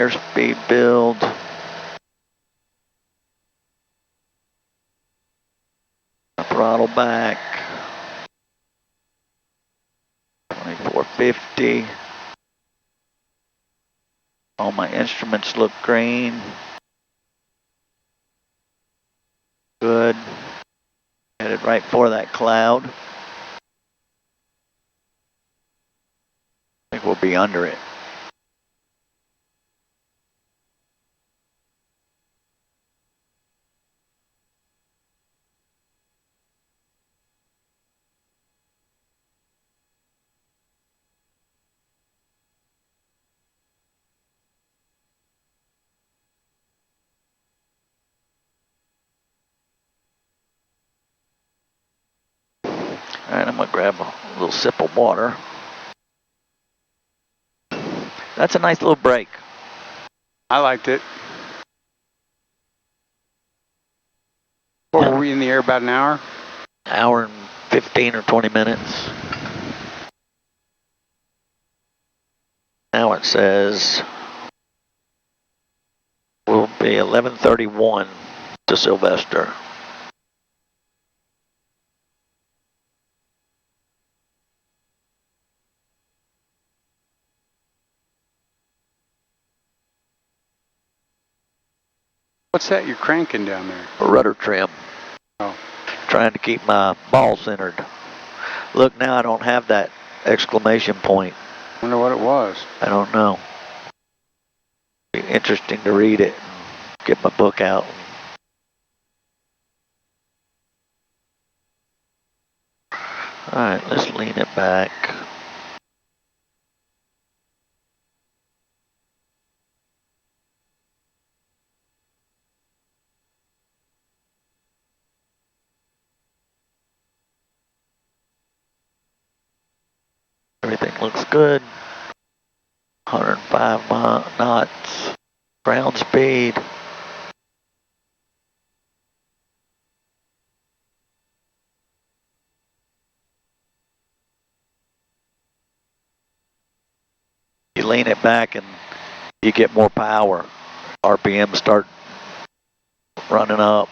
Airspeed build. Throttle back. 2450. All my instruments look green. Good. Headed right for that cloud. I think we'll be under it. All right, I'm gonna grab a little sip of water. That's a nice little break. I liked it. What, were we in the air about an hour? Hour and 15 or 20 minutes. Now it says we'll be 11:31 to Sylvester. What's that you're cranking down there? A rudder trim. Oh. Trying to keep my ball centered. Look, now I don't have that exclamation point. Wonder what it was. I don't know. Be interesting to read it and get my book out. All right, let's lean it back. Everything looks good. 105 knots. Ground speed. You lean it back and you get more power. RPM start running up.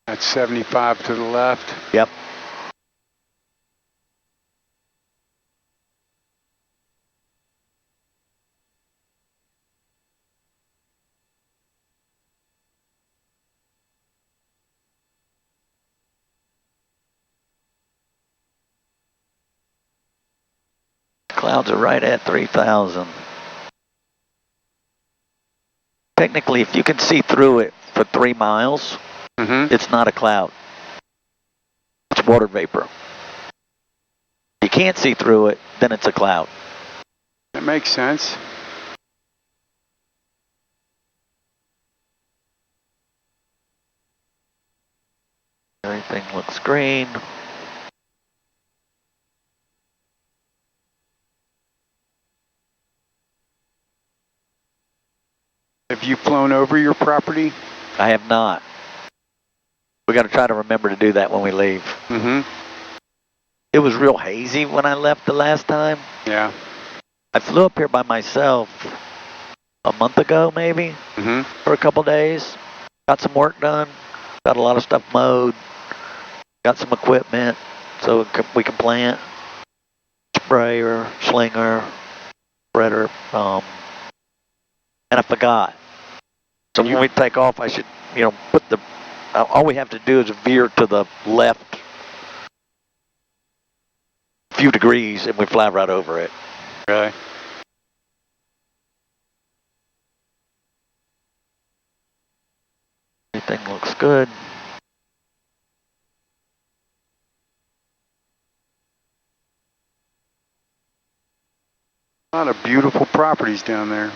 That's 75 to the left. Yep. Clouds are right at 3,000. Technically, if you can see through it for 3 miles, it's not a cloud. It's water vapor. If you can't see through it, then it's a cloud. That makes sense. Everything looks green. Have you flown over your property? I have not. We got to try to remember to do that when we leave. It was real hazy when I left the last time. Yeah. I flew up here by myself a month ago, maybe, for a couple days. Got some work done. Got a lot of stuff mowed. Got some equipment so we can plant. Sprayer, slinger, spreader, and I forgot. So when we take off, I should, put all we have to do is veer to the left a few degrees and we fly right over it. Okay. Everything looks good. A lot of beautiful properties down there.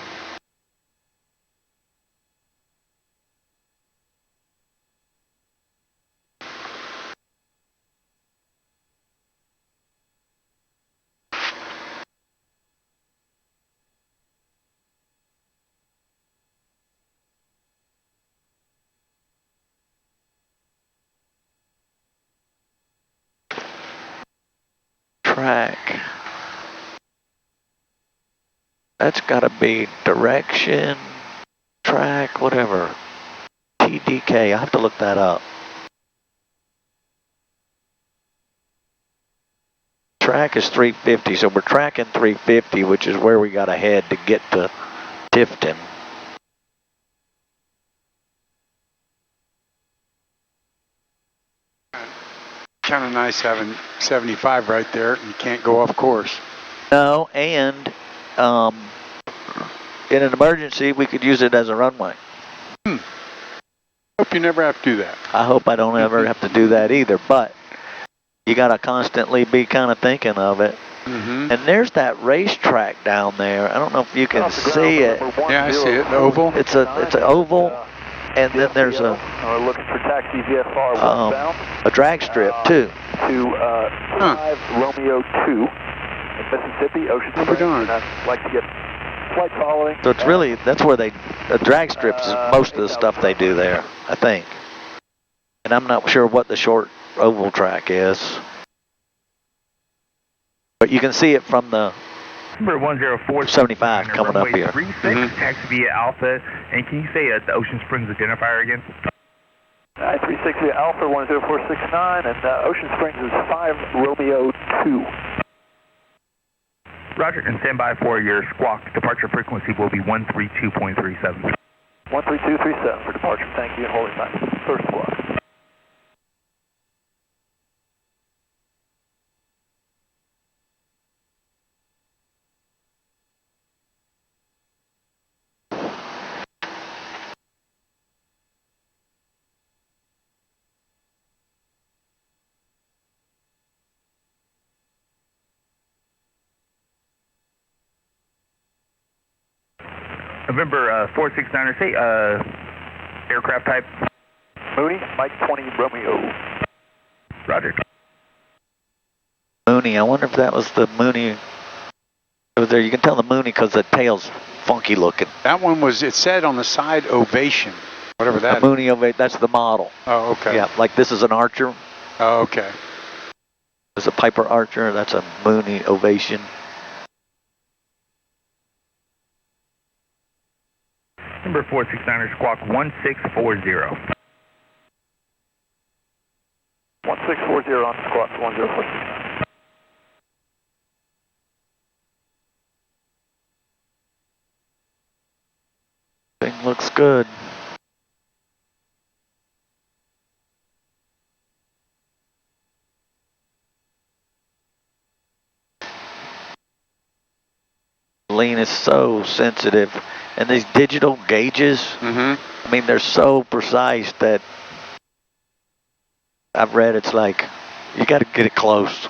Track. That's gotta be direction, track, whatever. TDK, I have to look that up. Track is 350, so we're tracking 350, which is where we gotta head to get to Tifton. Kind of nice having 75 right there. You can't go off course. No, and in an emergency, we could use it as a runway. Hope you never have to do that. I hope I don't ever have to do that either, but you gotta constantly be kind of thinking of it. Mm-hmm. And there's that racetrack down there. I don't know if you can see it. Yeah, I see it. The oval. It's an oval, and then there's a looking for taxi VFR westbound. A drag strip too. To 5 Romeo 2 in Mississippi, Ocean Springs. I'd like to get flight following. So it's really, that's where a drag strips is most of the stuff they do there, I think. And I'm not sure what the short oval track is. But you can see it from the Number 104 75 coming up here. 36, taxi via Alpha, and can you say the Ocean Springs identifier again? 936 via Alpha 10469, and Ocean Springs is 5 Romeo 2. Roger, and stand by for your squawk. Departure frequency will be 132.37. 13237 for departure. Thank you, and holding time. First squawk. November 469, say aircraft type. Mooney, Mike 20 Romeo. Roger. Mooney, I wonder if that was the Mooney over there. You can tell the Mooney because the tail's funky looking. That one was, it said on the side, Ovation. Whatever that is. Mooney Ovation, that's the model. Oh, okay. Yeah, like this is an Archer. Oh, okay. There's a Piper Archer, that's a Mooney Ovation. Number 469, squawk 1640. 1640 on squawk 10469. Thing looks good. Lean is so sensitive, and these digital gauges, I mean, they're so precise that I've read it's like you got to get it close.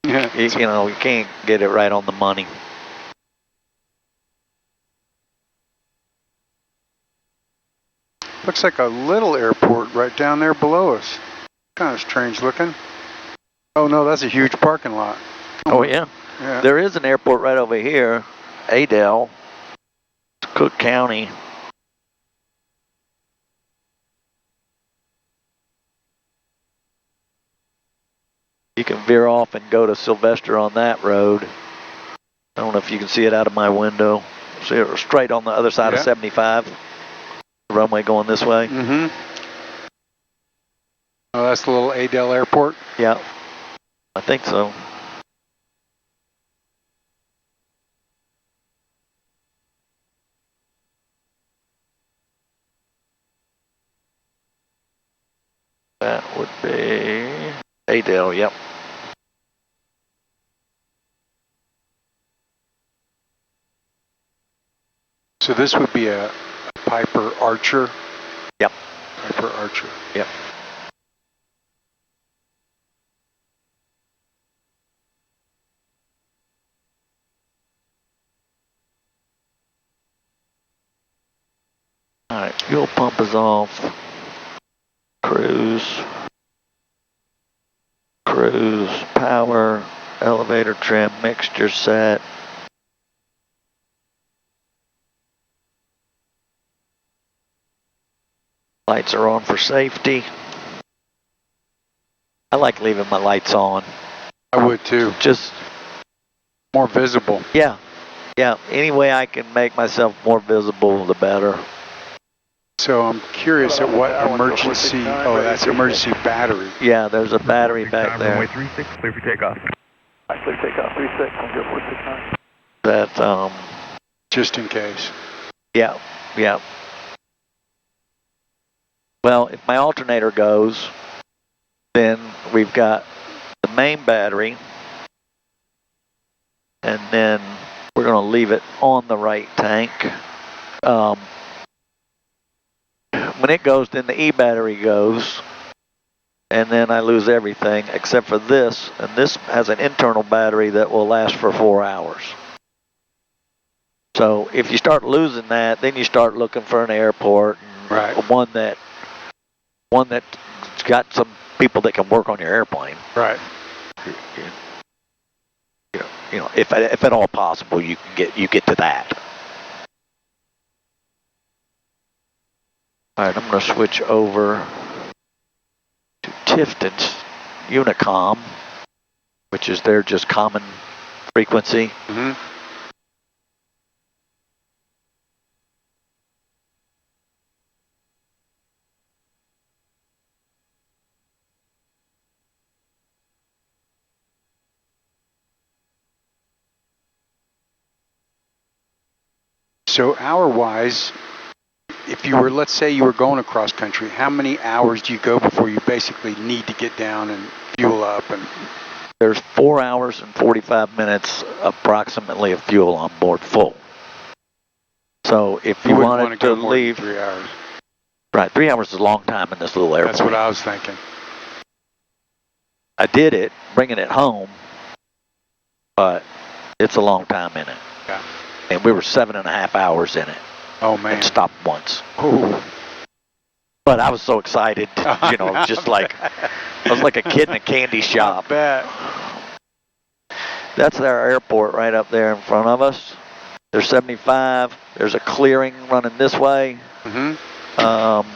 Yeah. You know, you can't get it right on the money. Looks like a little airport right down there below us. Kind of strange looking. Oh no, that's a huge parking lot. Oh yeah. Yeah. There is an airport right over here, Adel, Cook County. You can veer off and go to Sylvester on that road. I don't know if you can see it out of my window. See it straight on the other side of 75. The runway going this way. Oh, that's the little Adel Airport? Yeah, I think so. That would be Adel, yep. So this would be a Piper Archer? Yep. Piper Archer. Yep. All right, fuel pump is off. Cruise, power, elevator trim, mixture set. Lights are on for safety. I like leaving my lights on. I would too. Just more visible. Yeah. Yeah, any way I can make myself more visible, the better. So I'm curious at what emergency, oh, that's emergency battery. Yeah, there's a battery back there. Runway 36, clear for takeoff. Clear takeoff 36, on 0469. That, Just in case. yeah, yeah. Well, if my alternator goes, then we've got the main battery, and then we're going to leave it on the right tank. When it goes, then the E battery goes, and then I lose everything except for this, and this has an internal battery that will last for 4 hours. So if you start losing that, then you start looking for an airport, Right. one that's got some people that can work on your airplane. Right. You know, if at all possible, you get to that. All right, I'm going to switch over to Tifton's Unicom, which is their just common frequency. Mm-hmm. So hour-wise, if you were, let's say you were going across country, how many hours do you go before you basically need to get down and fuel up? And There's 4 hours and 45 minutes approximately of fuel on board full. So if you wouldn't want wanted to to go more leave, than 3 hours. right, 3 hours is a long time in this little airplane. That's what I was thinking. I did it, bringing it home, but it's a long time in it. Yeah. And we were 7.5 hours in it. Oh, man. And stopped once. Ooh. But I was so excited, you know, just like, I was like a kid in a candy shop. I bet. That's our airport right up there in front of us. There's 75. There's a clearing running this way. Mm-hmm.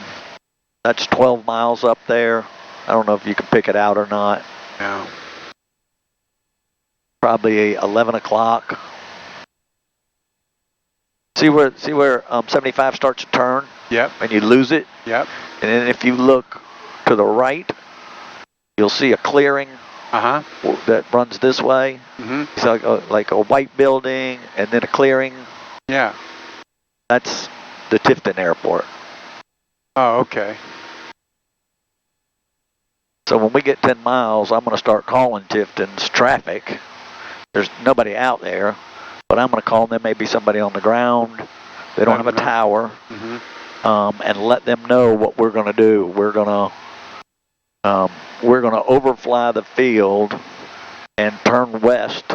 That's 12 miles up there. I don't know if you can pick it out or not. No. Probably 11 o'clock. See where 75 starts to turn? Yep. And you lose it? Yep. And then if you look to the right, you'll see a clearing that runs this way. Mm-hmm. It's like a white building and then a clearing. Yeah. That's the Tifton Airport. Oh, okay. So when we get 10 miles, I'm going to start calling Tifton's traffic. There's nobody out there, but I'm going to call them. Maybe somebody on the ground. They don't have a tower. Mm-hmm. And let them know what we're going to do. We're going to overfly the field and turn west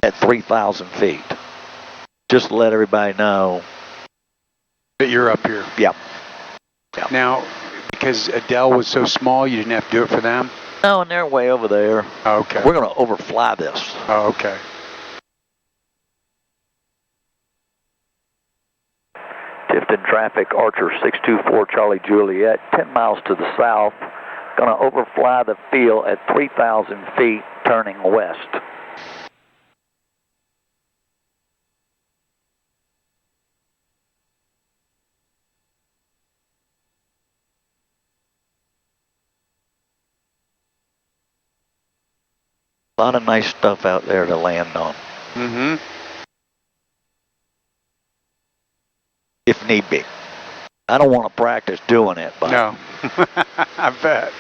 at 3,000 feet. Just to let everybody know that you're up here. Yep. Now, because Adele was so small, you didn't have to do it for them? No, and they're way over there. Oh, okay. We're going to overfly this. Oh, okay. Tifton traffic, Archer 624 Charlie Juliet, 10 miles to the south. Going to overfly the field at 3,000 feet, turning west. A lot of nice stuff out there to land on. Mm-hmm. If need be. I don't want to practice doing it, but... No. I bet.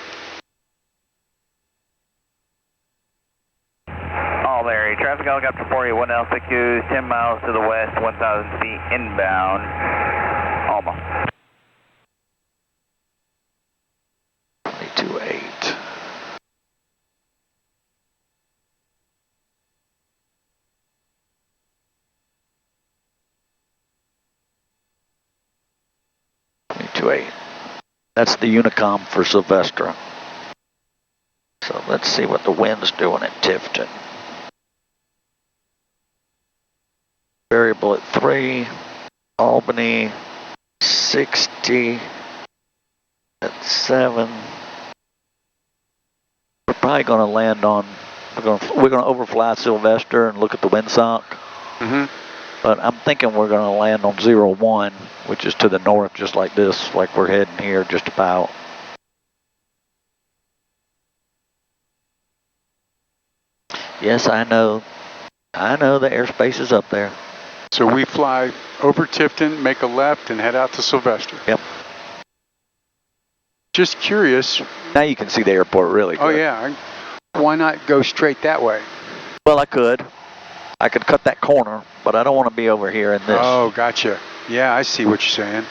All Larry, traffic helicopter 481 LCQ, 10 miles to the west, 1,000 feet inbound. Alma. 22.8. That's the Unicom for Sylvester. So let's see what the wind's doing at Tifton. Variable at 3. Albany 60 at 7. We're probably going to land on. We're going to overfly Sylvester and look at the windsock. Mm-hmm. But I'm thinking we're going to land on 01, which is to the north, just like this, like we're heading here just about. Yes, I know. I know the airspace is up there. So we fly over Tifton, make a left, and head out to Sylvester. Yep. Just curious. Now you can see the airport really good. Oh, yeah. Why not go straight that way? Well, I could. I could cut that corner, but I don't want to be over here in this. Oh, gotcha. Yeah, I see what you're saying.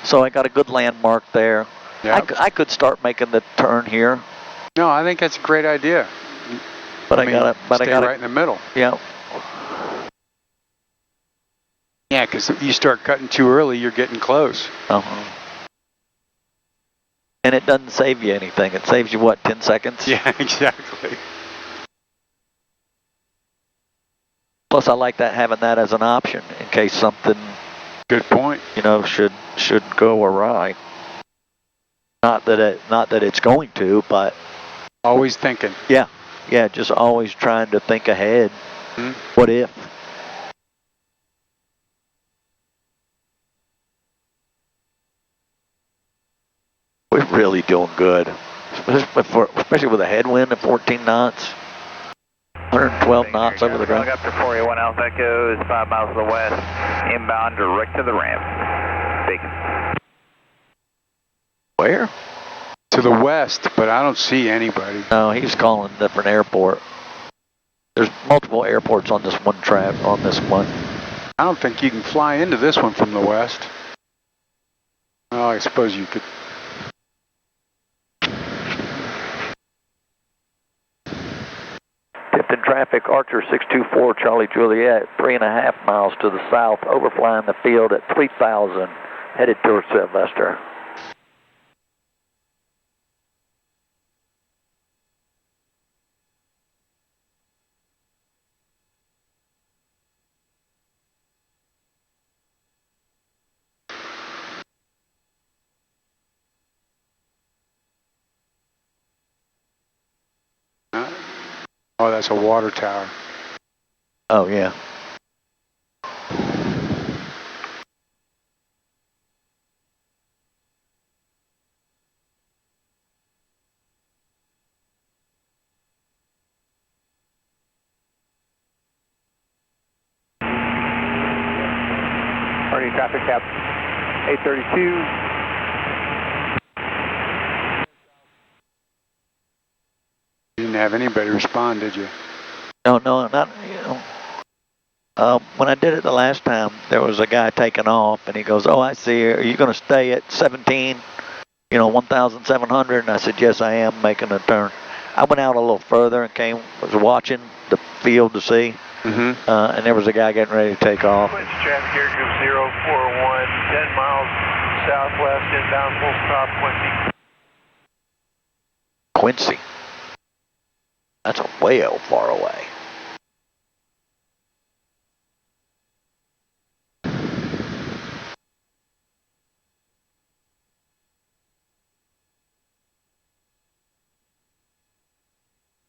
So I got a good landmark there. Yep. I could start making the turn here. No, I think that's a great idea. But I gotta stay right in the middle. Yeah. Yeah, because if you start cutting too early, you're getting close. Uh-huh. And it doesn't save you anything. It saves you, what, 10 seconds? Yeah, exactly. Plus, I like that having that as an option in case something, Good point. you know, should go awry. Not that it's going to, but Always thinking. yeah, just always trying to think ahead. Hmm? What if? We're really doing good, especially with a headwind at 14 knots, 112 knots over the ground. Up to 481 Alpha Echo is 5 miles to the west, inbound direct to the ramp. Bacon. Where? To the west, but I don't see anybody. No, he's calling a different airport. There's multiple airports on this one on this one. I don't think you can fly into this one from the west. Oh, I suppose you could. Tifton traffic, Archer 624, Charlie Juliet, 3.5 miles to the south, overflying the field at 3,000, headed towards Sylvester. Oh, that's a water tower. Oh, yeah. Party traffic cap 832. You didn't have anybody respond, did you? No, not, you know. When I did it the last time, there was a guy taking off, and he goes, oh, I see you. Are you going to stay at 17, 1,700? And I said, yes, I am making a turn. I went out a little further and was watching the field to see, and there was a guy getting ready to take off. Quincy traffic here, group 041, 10 miles southwest, inbound full stop, Quincy. Quincy. That's way far away.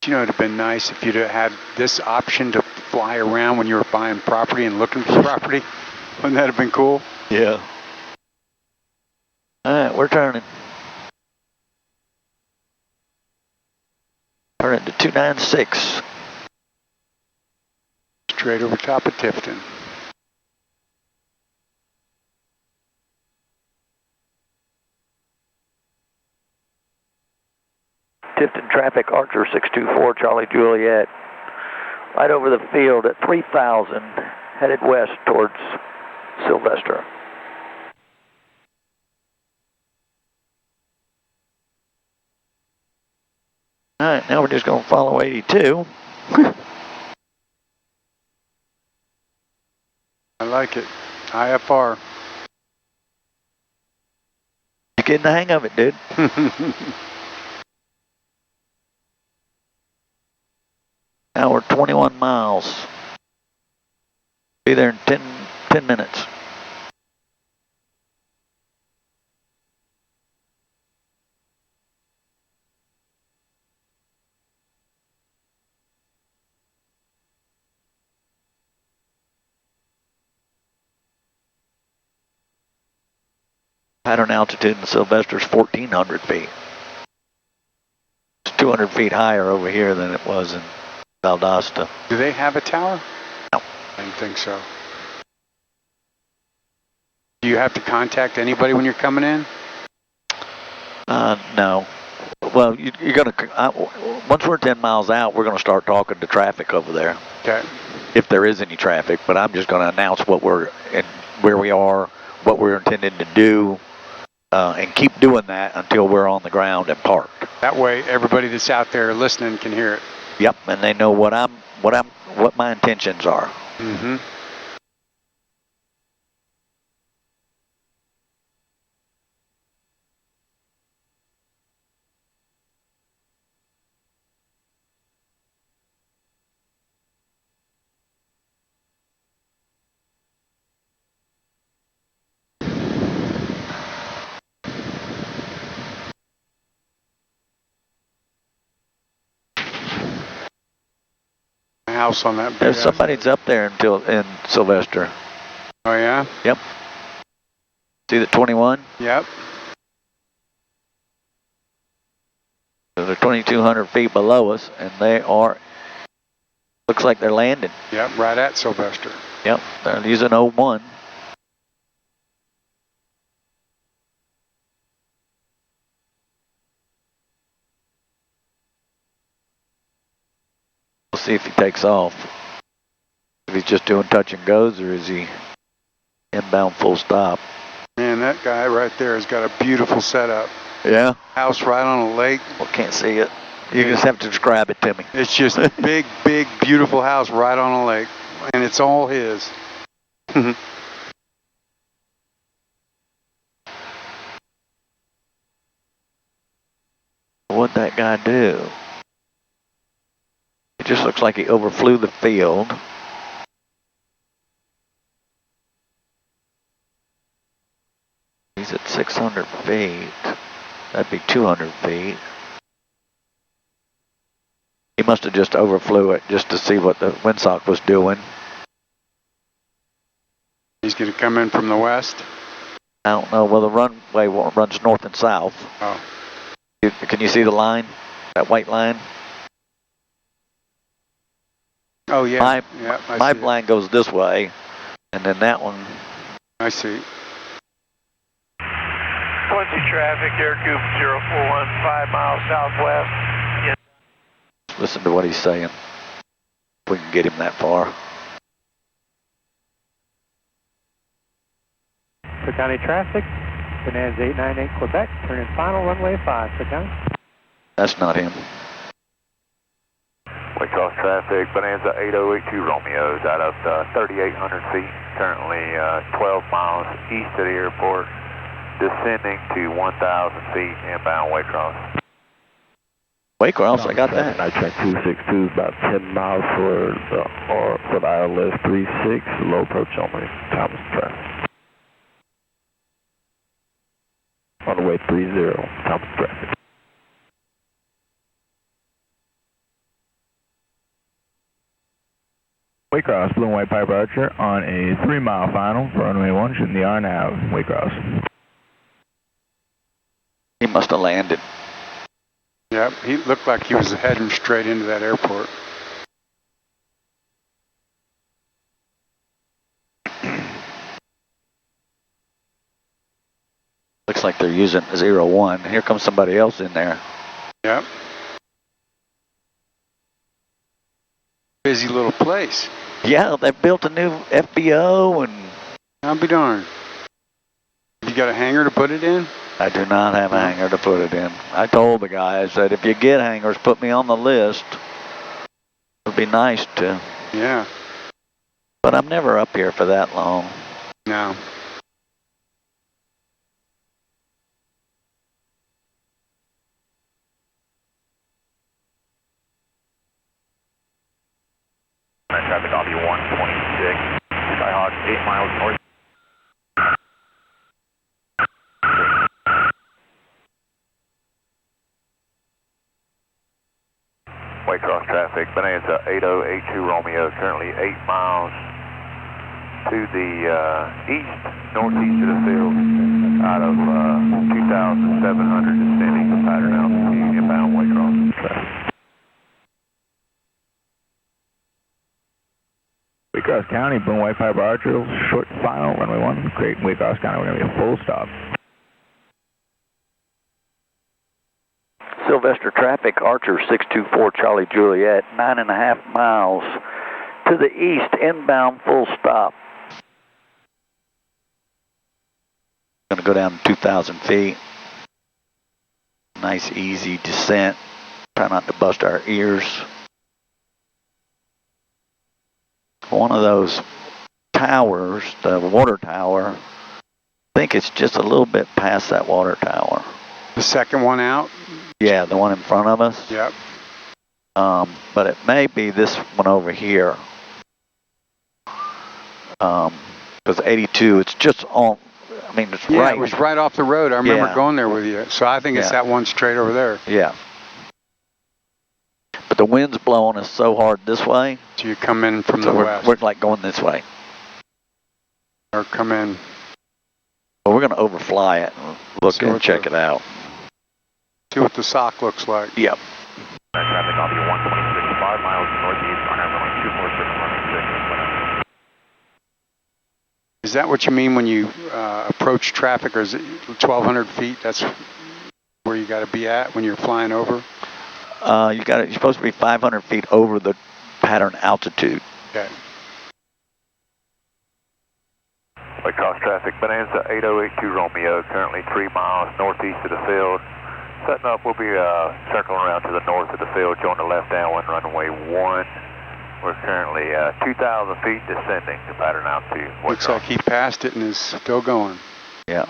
You know, it'd have been nice if you'd have had this option to fly around when you were buying property and looking for property. Wouldn't that have been cool? Yeah. All right, we're turning. Turning to 296. Straight over top of Tifton. Tifton traffic, Archer 624, Charlie Juliet. Right over the field at 3,000, headed west towards Sylvester. All right, now we're just going to follow 82. I like it. IFR. You're getting the hang of it, dude. Now we're 21 miles. Be there in 10 minutes. Pattern altitude in Sylvester's 1,400 feet. It's 200 feet higher over here than it was in Valdosta. Do they have a tower? No. I didn't think so. Do you have to contact anybody when you're coming in? No. Well, you're going to, once we're 10 miles out, we're going to start talking to traffic over there. Okay. If there is any traffic, but I'm just going to announce what we're, and where we are, what we're intending to do, and keep doing that until we're on the ground and parked. That way, everybody that's out there listening can hear it. Yep, and they know what my intentions are. Mm-hmm. House on that. There's somebody's up there in Sylvester. Oh yeah. Yep. See the 21? Yep. So they're 2,200 feet below us, and they are. Looks like they're landing. Yep, right at Sylvester. Yep, they're using 01. We'll see if he takes off. If he's just doing touch and goes, or is he inbound full stop? Man, that guy right there has got a beautiful setup. Yeah. House right on a lake. Well, can't see it. You just have to describe it to me. It's just a big, big, beautiful house right on a lake, and it's all his. What'd that guy do? It just looks like he overflew the field. He's at 600 feet. That'd be 200 feet. He must have just overflew it just to see what the windsock was doing. He's going to come in from the west? I don't know. Well, the runway runs north and south. Oh. Can you see the line? That white line? Oh, yeah. My line goes this way, and then that one. I see. 20 traffic, Air Coupe 041, 5 miles southwest. Listen to what he's saying. If we can get him that far. Cook County traffic, Bonanza 898 Quebec, turn in final runway 5, Cook County. That's not him. Waycross traffic, Bonanza 8082 Romeo's out of 3,800 feet, currently 12 miles east of the airport, descending to 1,000 feet inbound Waycross. Waycross, I got that. I track 262 is about 10 miles for the ILS 36, low approach only, Thomas traffic. On the way 30, Thomas traffic. Waycross, Blue and White Piper Archer on a 3-mile final for runway 1, shooting the R now, Waycross. He must have landed. Yep, he looked like he was heading straight into that airport. Looks like they're using 01. Here comes somebody else in there. Yep. Busy little place. Yeah, they built a new FBO and... I'll be darned. You got a hangar to put it in? I do not have a hangar to put it in. I told the guys that if you get hangars, put me on the list. It would be nice to. Yeah. But I'm never up here for that long. No. Traffic on the 126, Skyhawk 8 miles north. Waycross traffic, Bonanza 8082 Romeo, currently 8 miles to the east, northeast of the field, out of 2,700 descending to pattern altitude, inbound Waycross. Waycross County, boom, white fiber archer, short final, runway 1. Great, Waycross County, we're going to be a full stop. Sylvester traffic, Archer 624 Charlie Juliet, 9.5 miles to the east, inbound full stop. Going to go down 2,000 feet. Nice easy descent. Try not to bust our ears. One of those towers, the water tower, I think it's just a little bit past that water tower. The second one out? Yeah, the one in front of us. Yep. But it may be this one over here. Because 82, it's just on, I mean, it's yeah, right. It was right off the road. I remember going there with you. So I think it's that one straight over there. Yeah. But the wind's blowing us so hard this way. So you come in from the west. We're like going this way. Or come in. Well, we're going to overfly it and look and check it out. See what the sock looks like. Yep. Traffic off you 126, 5 miles northeast, on runway 246, runway 6. Is that what you mean when you approach traffic, or is it 1,200 feet? That's where you got to be at when you're flying over? You're supposed to be 500 feet over the pattern altitude. Okay. Waycross traffic, Bonanza 8082 Romeo, currently 3 miles northeast of the field. Setting up, we'll be circling around to the north of the field, join the left downwind runway 1. We're currently 2,000 feet descending to pattern altitude. Looks like he passed it and is still going. Yeah.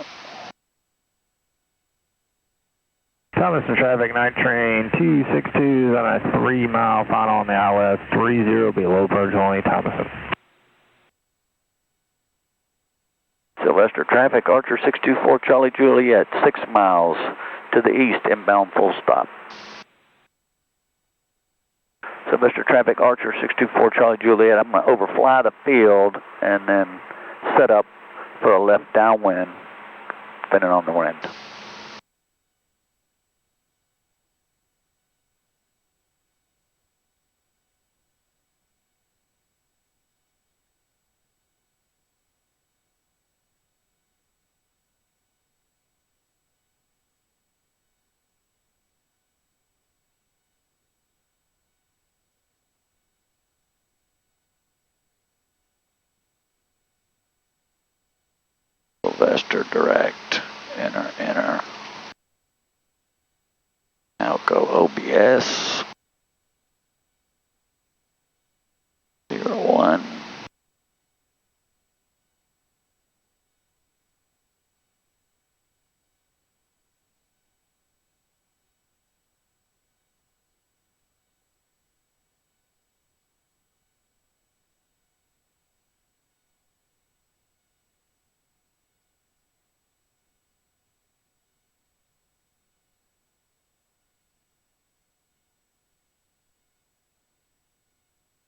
Thomas and traffic, night train 262 on a 3-mile final on the ILS 30, be low approach only, Thomason. Sylvester traffic, Archer 624 Charlie Juliet, 6 miles to the east, inbound full stop. Sylvester traffic, Archer 624 Charlie Juliet, I'm going to overfly the field and then set up for a left downwind, depending on the wind. Sylvester direct, enter. Now go OBS, 01.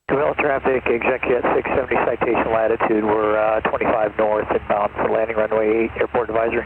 KVL traffic, executive 670 citation latitude. We're 25 north inbound for landing runway 8, airport advisory.